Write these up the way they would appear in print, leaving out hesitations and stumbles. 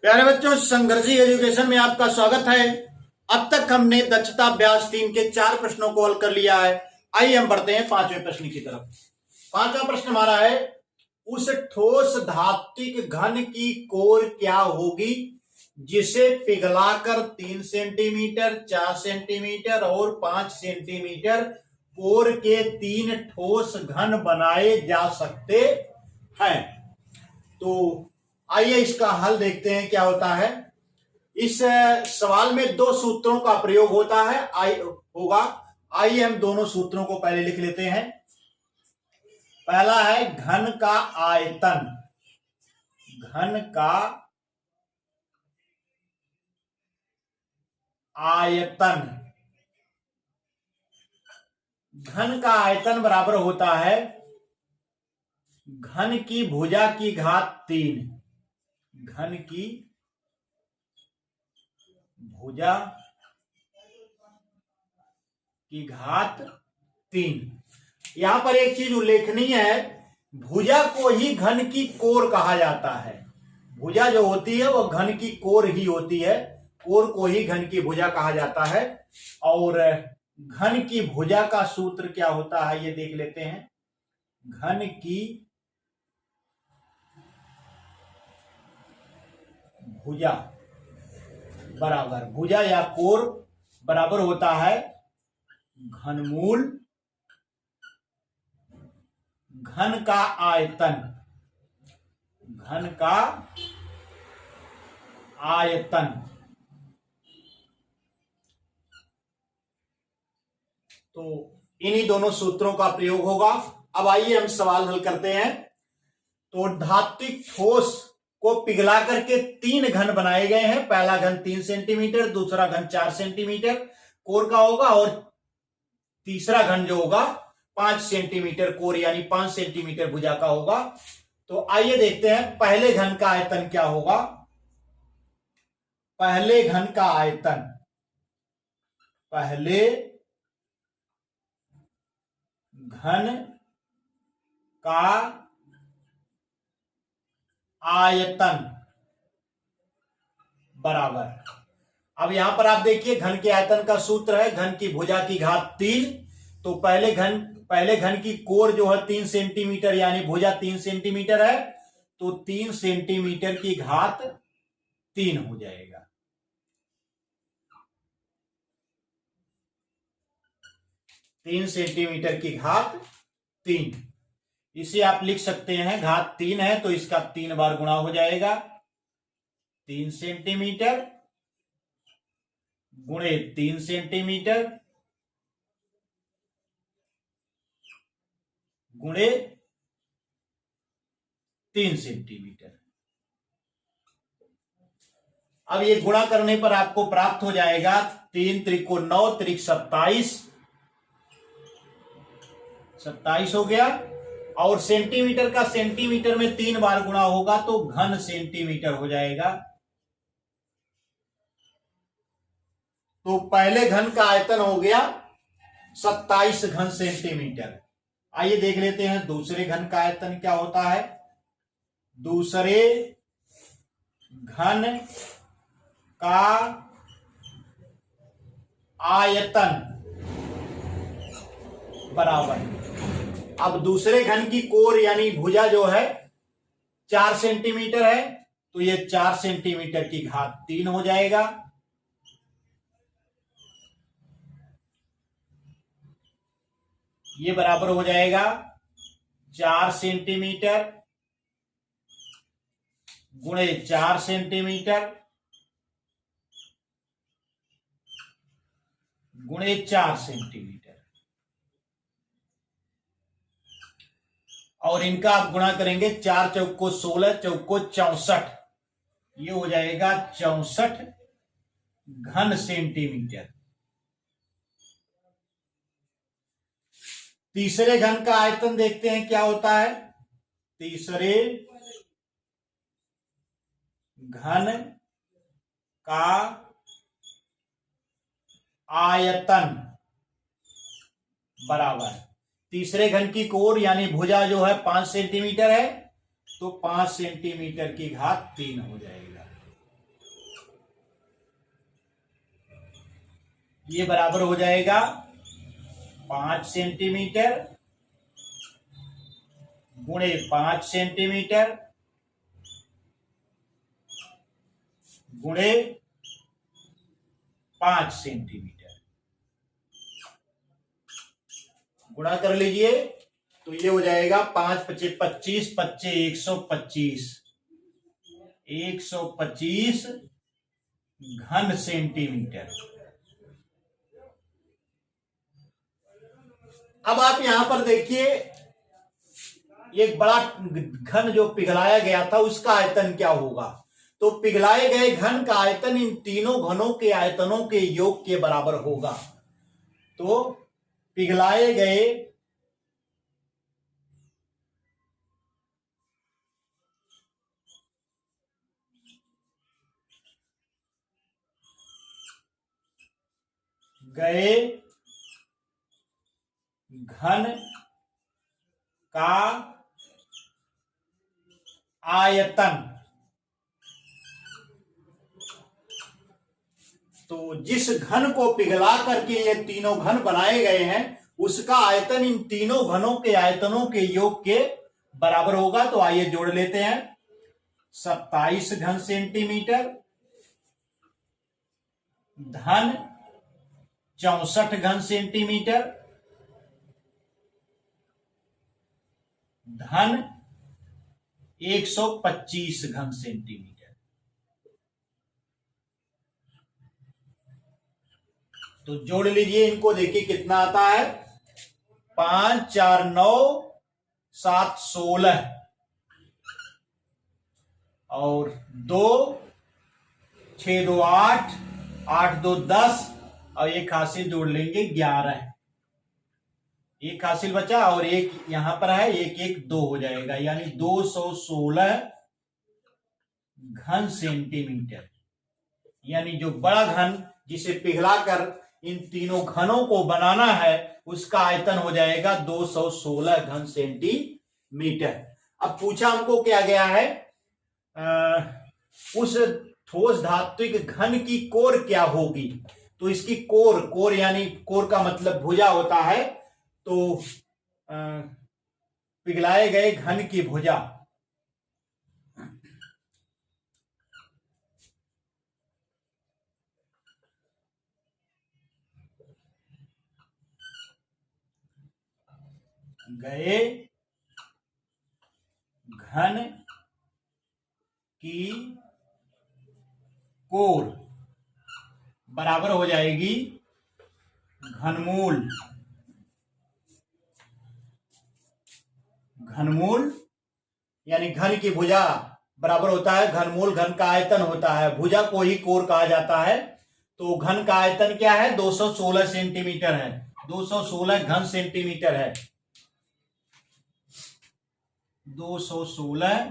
प्यारे बच्चों, संघर्षी एजुकेशन में आपका स्वागत है। अब तक हमने दक्षता अभ्यास 3 के 4 प्रश्नों को हल कर लिया है। आइए हम बढ़ते हैं 5वें प्रश्न की तरफ। 5वां प्रश्न हमारा है, उस ठोस धात्विक घन की कोर क्या होगी जिसे पिघलाकर 3 सेंटीमीटर, 4 सेंटीमीटर और 5 सेंटीमीटर कोर के 3 ठोस घन बनाए जा सकते हैं। तो आइए इसका हल देखते हैं क्या होता है। इस सवाल में 2 सूत्रों का प्रयोग होता है आइए हम दोनों सूत्रों को पहले लिख लेते हैं। पहला है घन का आयतन। घन का आयतन घन का आयतन बराबर होता है घन की भुजा की घात 3। घन की भुजा की घात 3। यहां पर एक चीज उल्लेखनीय है, भुजा को ही घन की कोर कहा जाता है। भुजा जो होती है वह घन की कोर ही होती है, कोर को ही घन की भुजा कहा जाता है। और घन की भुजा का सूत्र क्या होता है ये देख लेते हैं। घन की भुजा बराबर, भुजा या कोर बराबर होता है घनमूल घन का आयतन। घन का आयतन। तो इन्हीं दोनों सूत्रों का प्रयोग होगा। अब आइए हम सवाल हल करते हैं। तो धात्विक ठोस को पिघला करके 3 घन बनाए गए हैं। पहला घन 3 सेंटीमीटर, दूसरा घन 4 सेंटीमीटर कोर का होगा और तीसरा घन जो होगा 5 सेंटीमीटर कोर यानी 5 सेंटीमीटर भुजा का होगा। तो आइए देखते हैं पहले घन का आयतन क्या होगा। पहले घन का आयतन, पहले घन का आयतन बराबर, अब यहां पर आप देखिए घन के आयतन का सूत्र है घन की भुजा की घात 3। तो पहले घन की कोर जो है 3 सेंटीमीटर यानी भुजा 3 सेंटीमीटर है, तो 3 सेंटीमीटर की घात 3 हो जाएगा। 3 सेंटीमीटर की घात 3। इसे आप लिख सकते हैं, घात 3 है तो इसका 3 बार गुणा हो जाएगा। 3 सेंटीमीटर गुणे 3 सेंटीमीटर गुणे 3 सेंटीमीटर। अब ये गुणा करने पर आपको प्राप्त हो जाएगा 3 त्रिको 9 त्रिक 27 हो गया। और सेंटीमीटर का सेंटीमीटर में 3 बार गुणा होगा तो घन सेंटीमीटर हो जाएगा। तो पहले घन का आयतन हो गया 27 घन सेंटीमीटर। आइए देख लेते हैं दूसरे घन का आयतन क्या होता है। दूसरे घन का आयतन बराबर, अब दूसरे घन की कोर यानी भुजा जो है 4 सेंटीमीटर है तो ये 4 सेंटीमीटर की घात 3 हो जाएगा। ये बराबर हो जाएगा 4 सेंटीमीटर गुणे 4 सेंटीमीटर गुणे 4 सेंटीमीटर। और इनका आप गुणा करेंगे 4 चौको 16 चौको 64, ये हो जाएगा 64 घन सेंटीमीटर। तीसरे घन का आयतन देखते हैं क्या होता है। तीसरे घन का आयतन बराबर, तीसरे घन की कोर यानी भुजा जो है 5 सेंटीमीटर है तो 5 सेंटीमीटर की घात 3 हो जाएगा। ये बराबर हो जाएगा 5 सेंटीमीटर गुणे 5 सेंटीमीटर गुणे 5 सेंटीमीटर। गुणा कर लीजिए तो ये हो जाएगा 5 पचे 25, 25 125, 125 घन सेंटीमीटर। अब आप यहां पर देखिए एक बड़ा घन जो पिघलाया गया था उसका आयतन क्या होगा। तो पिघलाए गए घन का आयतन इन तीनों घनों के आयतनों के योग के बराबर होगा। तो पिघलाए गए घन का आयतन, तो जिस घन को पिघला करके ये तीनों घन बनाए गए हैं उसका आयतन इन तीनों घनों के आयतनों के योग के बराबर होगा। तो आइए जोड़ लेते हैं। 27 घन सेंटीमीटर धन 64 घन सेंटीमीटर धन 125 घन सेंटीमीटर। तो जोड़ लीजिए इनको, देखिए कितना आता है। 5 4 9 7 16 और 2 6 2 8 8 2 10 और एक हासिल जोड़ लेंगे 11। एक हासिल बचा और एक यहां पर है, एक एक 2 हो जाएगा, यानी 216 घन सेंटीमीटर। यानी जो बड़ा घन जिसे पिघलाकर इन तीनों घनों को बनाना है उसका आयतन हो जाएगा 216 घन सेंटीमीटर। अब पूछा हमको क्या गया है, उस ठोस धात्विक घन की कोर क्या होगी। तो इसकी कोर यानी कोर का मतलब भुजा होता है। तो पिघलाए गए घन की भुजा गए घन की कोर बराबर हो जाएगी घनमूल। घनमूल यानी घन की भुजा बराबर होता है घनमूल। घन का आयतन होता है, भुजा को ही कोर कहा जाता है। तो घन का आयतन क्या है, 216 सेंटीमीटर है। 216 घन सेंटीमीटर है। 216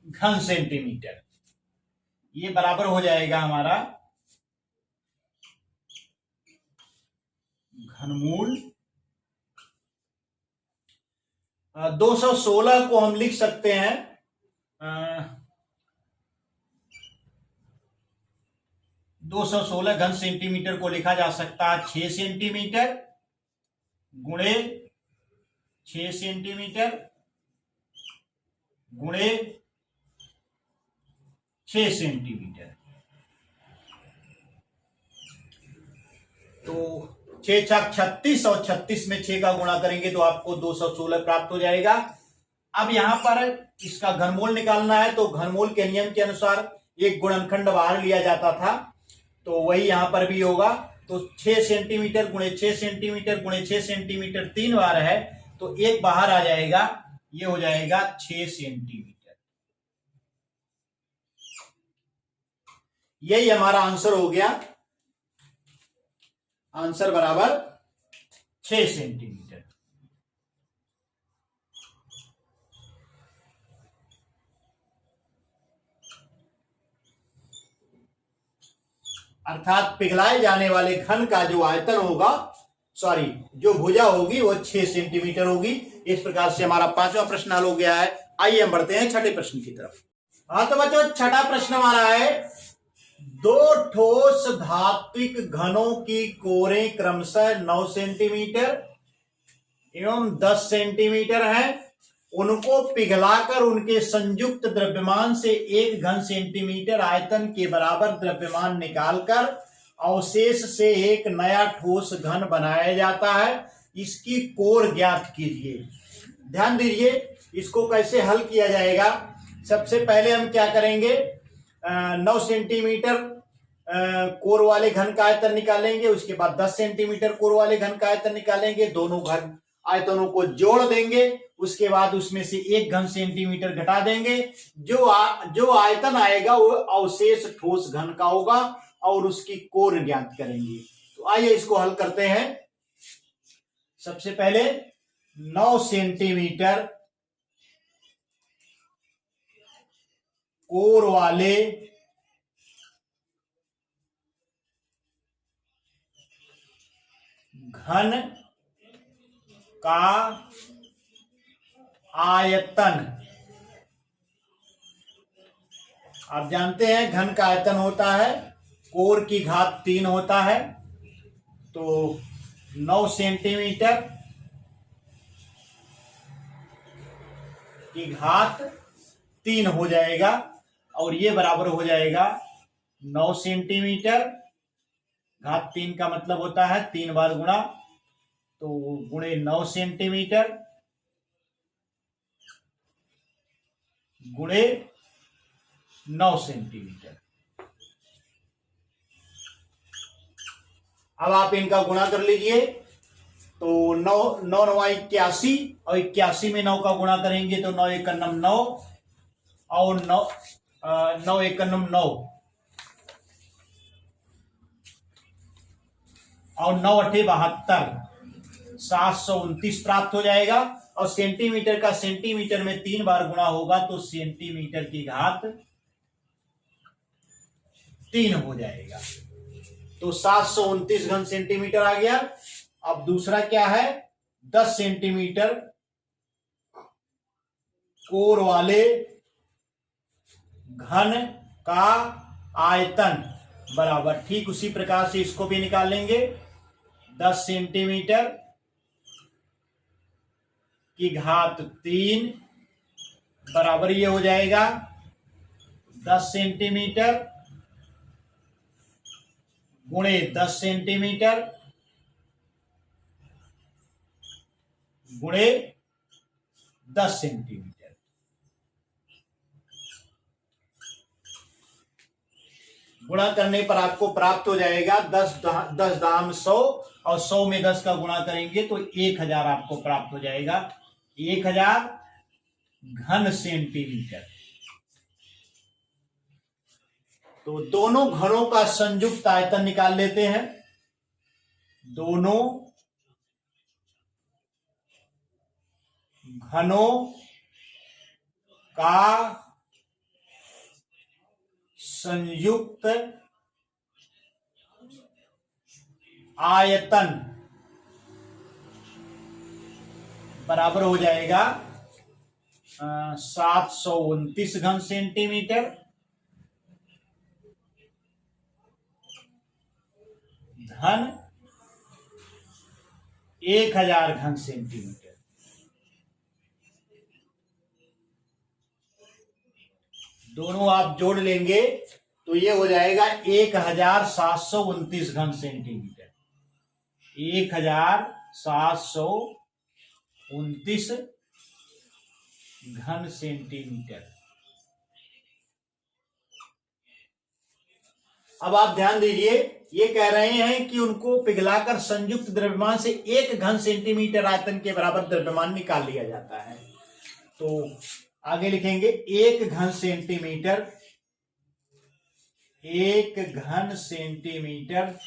घन सेंटीमीटर, ये बराबर हो जाएगा हमारा घनमूल। 216 को हम लिख सकते हैं 216 घन सेंटीमीटर को लिखा जा सकता है 6 सेंटीमीटर गुणे 6 सेंटीमीटर गुणे 6 सेंटीमीटर। तो 6 छक 36 और 36 में 6 का गुणा करेंगे तो आपको 216 प्राप्त हो जाएगा। अब यहां पर इसका घनमूल निकालना है, तो घनमूल के नियम के अनुसार एक गुणनखंड बाहर लिया जाता था, तो वही यहां पर भी होगा। तो 6 सेंटीमीटर गुणे 6 सेंटीमीटर गुणे 6 सेंटीमीटर 3 बार है, तो एक बाहर आ जाएगा, ये हो जाएगा 6 सेंटीमीटर। यही हमारा आंसर हो गया। आंसर बराबर 6 सेंटीमीटर। अर्थात पिघलाए जाने वाले घन का जो आयतन होगा, जो भुजा होगी वो 6 सेंटीमीटर होगी। इस प्रकार से हमारा 5वां प्रश्न हल हो गया है। आइए हम बढ़ते हैं 6ठे प्रश्न की तरफ। हाँ तो बच्चों छठा प्रश्न हमारा है, दो ठोस धात्विक घनों की कोरें क्रमशः 9 सेंटीमीटर एवं 10 सेंटीमीटर है, उनको पिघलाकर उनके संयुक्त द्रव्यमान से 1 घन सेंटीमीटर आयतन के बराबर द्रव्यमान निकालकर अवशेष से एक नया ठोस घन बनाया जाता है, इसकी कोर ज्ञात कीजिए। ध्यान दीजिए, इसको कैसे हल किया जाएगा। सबसे पहले हम क्या करेंगे, 9 सेंटीमीटर कोर वाले घन का आयतन निकालेंगे, उसके बाद 10 सेंटीमीटर कोर वाले घन का आयतन निकालेंगे, दोनों घन आयतनों को जोड़ देंगे, उसके बाद उसमें से 1 घन सेंटीमीटर घटा देंगे, जो आयतन आएगा वो अवशेष ठोस घन का होगा और उसकी कोर ज्ञात करेंगे। तो आइए इसको हल करते हैं। सबसे पहले 9 सेंटीमीटर कोर वाले घन का आयतन, आप जानते हैं घन का आयतन होता है कोर की घात 3 होता है, तो 9 सेंटीमीटर की घात 3 हो जाएगा और ये बराबर हो जाएगा 9 सेंटीमीटर घात 3 का मतलब होता है 3 बार गुणा, तो गुणे 9 सेंटीमीटर गुणे 9 सेंटीमीटर। अब आप इनका गुणा कर लीजिए, तो 9 9 81 और 81 में 9 का गुणा करेंगे तो 9 एकन्नम 9 और 9 एकन्नम 9 और 9 अठे 72, 729 प्राप्त हो जाएगा। और सेंटीमीटर का सेंटीमीटर में 3 बार गुणा होगा तो सेंटीमीटर की घात 3 हो जाएगा, तो 729 घन सेंटीमीटर आ गया। अब दूसरा क्या है, 10 सेंटीमीटर कोर वाले घन का आयतन बराबर, ठीक उसी प्रकार से इसको भी निकालेंगे। 10 सेंटीमीटर की घात 3 बराबर ये हो जाएगा 10 सेंटीमीटर गुणे 10 सेंटीमीटर गुणे 10 सेंटीमीटर। गुणा करने पर आपको प्राप्त हो जाएगा 10 दाम 100 और 100 में 10 का गुणा करेंगे तो 1000 आपको प्राप्त हो जाएगा, 1000 घन सेंटीमीटर। तो दोनों घनों का संयुक्त आयतन निकाल लेते हैं। दोनों घनों का संयुक्त आयतन बराबर हो जाएगा 729 घन सेंटीमीटर धन 1000 घन सेंटीमीटर। दोनों आप जोड़ लेंगे तो ये हो जाएगा 1729 घन सेंटीमीटर, 1729 घन सेंटीमीटर। अब आप ध्यान दीजिए, ये कह रहे हैं कि उनको पिघलाकर संयुक्त द्रव्यमान से 1 घन सेंटीमीटर आयतन के बराबर द्रव्यमान निकाल लिया जाता है। तो आगे लिखेंगे 1 घन सेंटीमीटर, 1 घन सेंटीमीटर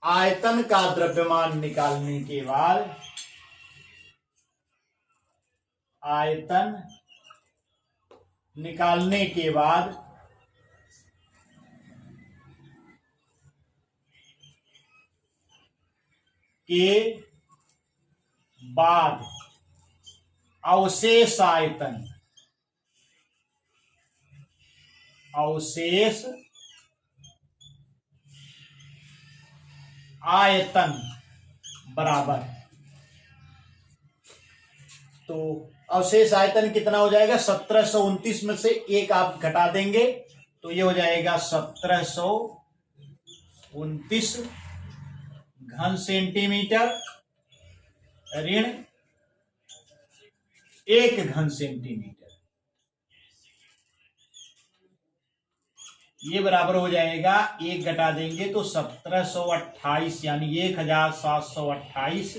आयतन का द्रव्यमान निकालने के बाद, आयतन निकालने के बाद अवशेष आयतन, अवशेष आयतन बराबर, तो अवशेष आयतन कितना हो जाएगा, 1729 में से एक आप घटा देंगे तो ये हो जाएगा 1729 घन सेंटीमीटर ऋण 1 घन सेंटीमीटर, ये बराबर हो जाएगा, एक घटा देंगे तो 1728 यानी 1728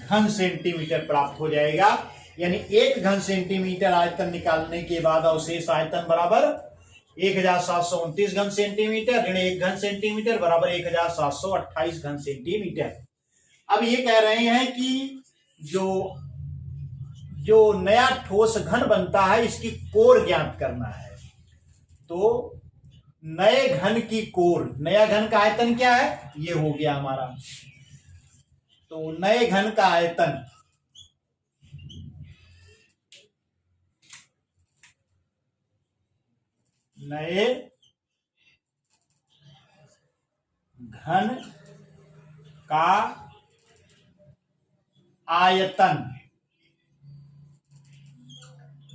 घन सेंटीमीटर प्राप्त हो जाएगा। यानी 1 घन सेंटीमीटर आयतन निकालने के बाद अवशेष आयतन बराबर 1729 घन सेंटीमीटर ऋण 1 घन सेंटीमीटर बराबर 1728 घन सेंटीमीटर। अब ये कह रहे हैं कि जो नया ठोस घन बनता है इसकी कोर ज्ञात करना है। तो नए घन की कोर, नया घन का आयतन क्या है, ये हो गया हमारा। तो नए घन का आयतन नए घन का आयतन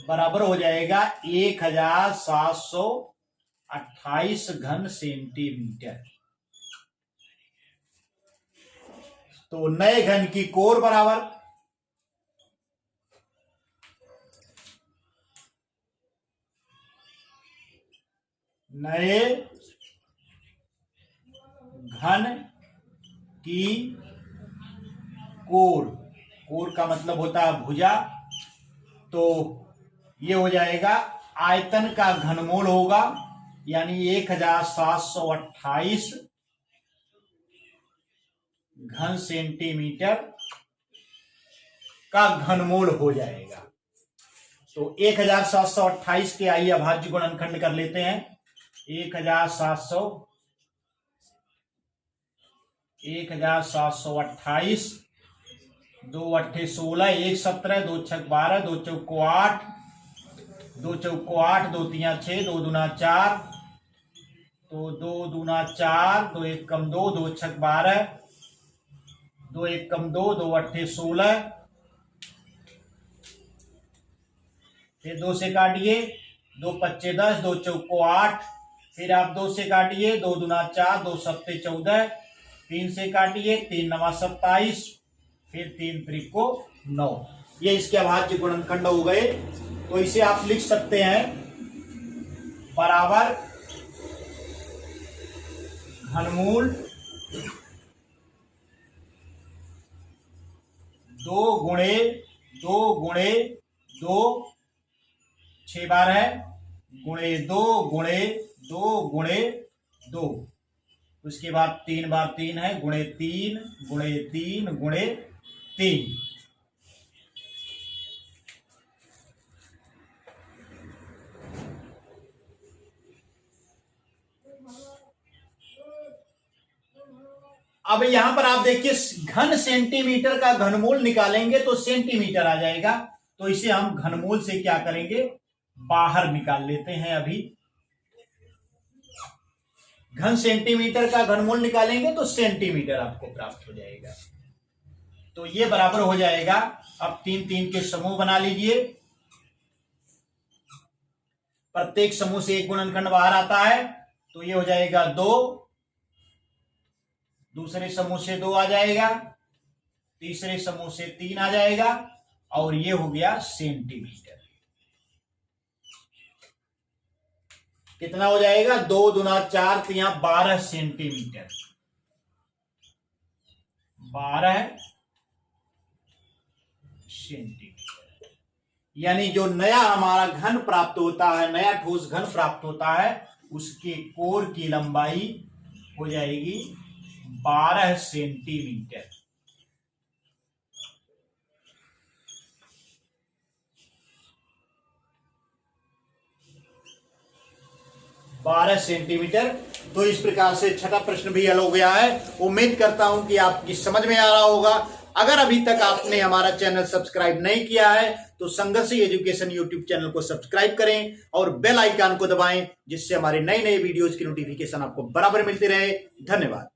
बराबर हो जाएगा 1728 घन सेंटीमीटर। तो नए घन की कोर बराबर नए घन की कोर, कोर का मतलब होता है भुजा, तो ये हो जाएगा आयतन का घनमूल होगा यानी 1728 घन सेंटीमीटर का घनमूल हो जाएगा। तो 1728 के आइए अभाज्य गुणनखंड कर लेते हैं। 1728 2 8 16 1 17 2 6 12 2 चौको 8 2 चौको 8 2 3 6 2 दूना 4 तो 2 दूना 4 2 1 कम 2 2 6 12 2 1 कम 2 2 8 16 फिर 2 से काटिए 2 5 10 2 चौको 8 फिर आप 2 से काटिए 2 दूना 4 2 सत्ते 14 3 से काटिए 3 नवा 27 फिर 3 त्रिको 9। ये इसके अभाज्य गुणनखंड हो गए। तो इसे आप लिख सकते हैं बराबर घनमूल 2 गुणे 2 गुणे 2 6 बार है गुणे 2 गुणे 2 गुणे 2, उसके बाद 3 बार 3 है गुणे 3 गुणे 3 गुणे 3। अब यहां पर आप देखिए घन सेंटीमीटर का घनमूल निकालेंगे तो सेंटीमीटर आ जाएगा, तो इसे हम घनमूल से क्या करेंगे, बाहर निकाल लेते हैं। अभी घन सेंटीमीटर का घनमूल निकालेंगे तो सेंटीमीटर आपको प्राप्त हो जाएगा। तो ये बराबर हो जाएगा, अब 3 3 के समूह बना लीजिए, प्रत्येक समूह से एक गुणनखंड बाहर आता है, तो ये हो जाएगा 2, दूसरे समूह से 2 आ जाएगा, तीसरे समूह से 3 आ जाएगा, और ये हो गया सेंटीमीटर। कितना हो जाएगा, 2 दूना 4 तो यहां 12 सेंटीमीटर, 12 सेंटीमीटर। यानी जो नया हमारा घन प्राप्त होता है, नया ठोस घन प्राप्त होता है, उसके कोर की लंबाई हो जाएगी 12 सेंटीमीटर। तो इस प्रकार से छठा प्रश्न भी हल हो गया है। उम्मीद करता हूं कि आपकी समझ में आ रहा होगा। अगर अभी तक आपने हमारा चैनल सब्सक्राइब नहीं किया है तो संघर्षी एजुकेशन यूट्यूब चैनल को सब्सक्राइब करें और बेल आइकन को दबाएं, जिससे हमारे नए नए वीडियोज की नोटिफिकेशन आपको बराबर मिलती रहे। धन्यवाद।